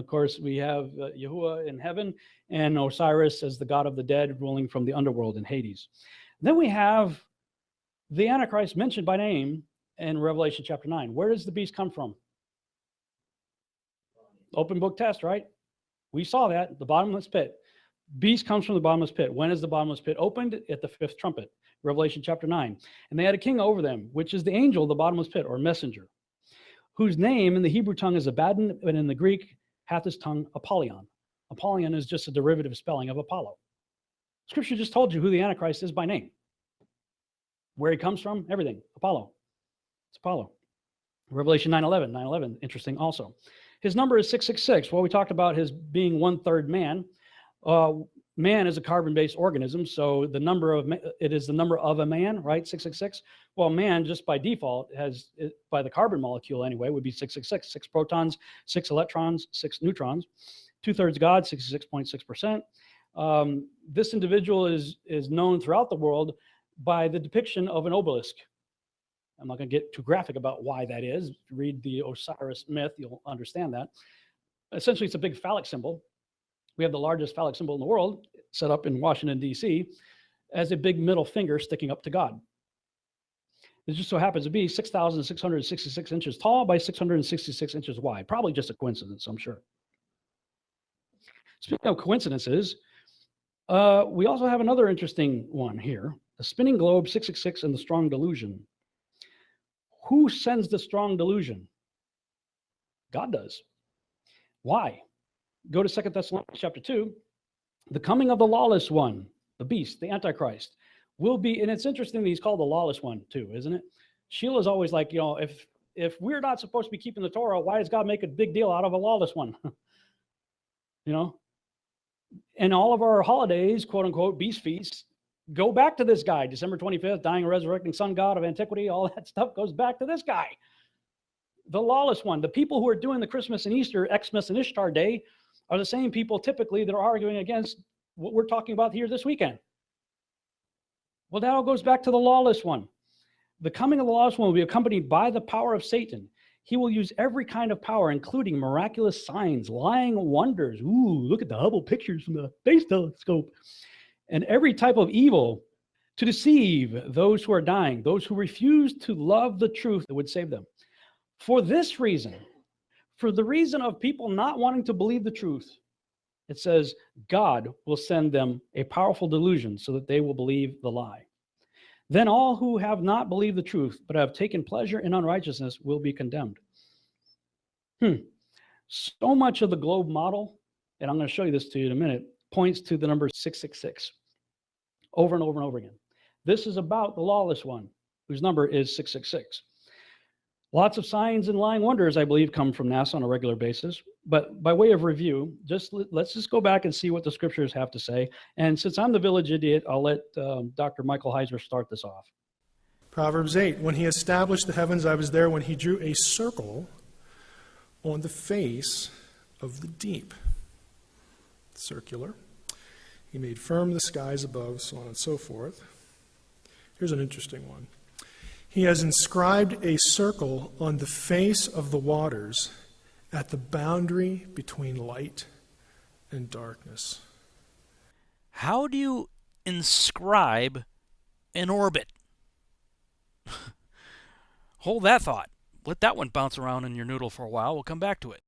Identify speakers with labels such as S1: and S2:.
S1: of course, we have Yahuwah in heaven and Osiris as the god of the dead ruling from the underworld in Hades. Then we have the Antichrist mentioned by name in Revelation chapter 9. Where does the beast come from? Open book test, right? We saw that, the bottomless pit. Beast comes from the bottomless pit. When is the bottomless pit opened? At the fifth trumpet, Revelation chapter 9. And they had a king over them, which is the angel of the bottomless pit, or messenger, whose name in the Hebrew tongue is Abaddon, and in the Greek hath his tongue Apollyon. Apollyon is just a derivative spelling of Apollo. Scripture just told you who the Antichrist is by name. Where he comes from, everything. Apollo. It's Apollo. Revelation 9:11. 9:11, interesting also. His number is 666. Well, we talked about his being 1/3 man. Man is a carbon-based organism, so it is the number of a man, right? 666. Well, man, just by default, by the carbon molecule anyway, would be 666. 6 protons, 6 electrons, 6 neutrons. 2/3 God, 66.6%. This individual is known throughout the world by the depiction of an obelisk. I'm not going to get too graphic about why that is. Read the Osiris myth, you'll understand that. Essentially, it's a big phallic symbol. We have the largest phallic symbol in the world, set up in Washington, D.C., as a big middle finger sticking up to God. It just so happens to be 6,666 inches tall by 666 inches wide. Probably just a coincidence, I'm sure. Speaking of coincidences, we also have another interesting one here. The spinning globe, 666, and the strong delusion. Who sends the strong delusion? God does. Why? Go to 2 Thessalonians chapter 2. The coming of the lawless one, the beast, the Antichrist, will be, and it's interesting that he's called the lawless one too, isn't it? Sheila's always like, if we're not supposed to be keeping the Torah, why does God make a big deal out of a lawless one? And all of our holidays, quote unquote, beast feasts, go back to this guy. December 25th, dying and resurrecting sun god of antiquity, all that stuff goes back to this guy. The lawless one. The people who are doing the Christmas and Easter, Xmas and Ishtar Day, are the same people typically that are arguing against what we're talking about here this weekend. Well, that all goes back to the lawless one. The coming of the lawless one will be accompanied by the power of Satan. He will use every kind of power, including miraculous signs, lying wonders. Ooh, look at the Hubble pictures from the space telescope. And every type of evil to deceive those who are dying, those who refuse to love the truth that would save them. For this reason, for the reason of people not wanting to believe the truth, it says God will send them a powerful delusion so that they will believe the lie. Then all who have not believed the truth but have taken pleasure in unrighteousness will be condemned. So much of the globe model, and I'm going to show you this to you in a minute, points to the number 666 over and over and over again. This is about the lawless one, whose number is 666. Lots of signs and lying wonders, I believe, come from NASA on a regular basis. But by way of review, let's just go back and see what the scriptures have to say. And since I'm the village idiot, I'll let Dr. Michael Heiser start this off.
S2: Proverbs 8, when he established the heavens, I was there when he drew a circle on the face of the deep. Circular. He made firm the skies above, so on and so forth. Here's an interesting one. He has inscribed a circle on the face of the waters at the boundary between light and darkness.
S3: How do you inscribe an orbit? Hold that thought. Let that one bounce around in your noodle for a while. We'll come back to it.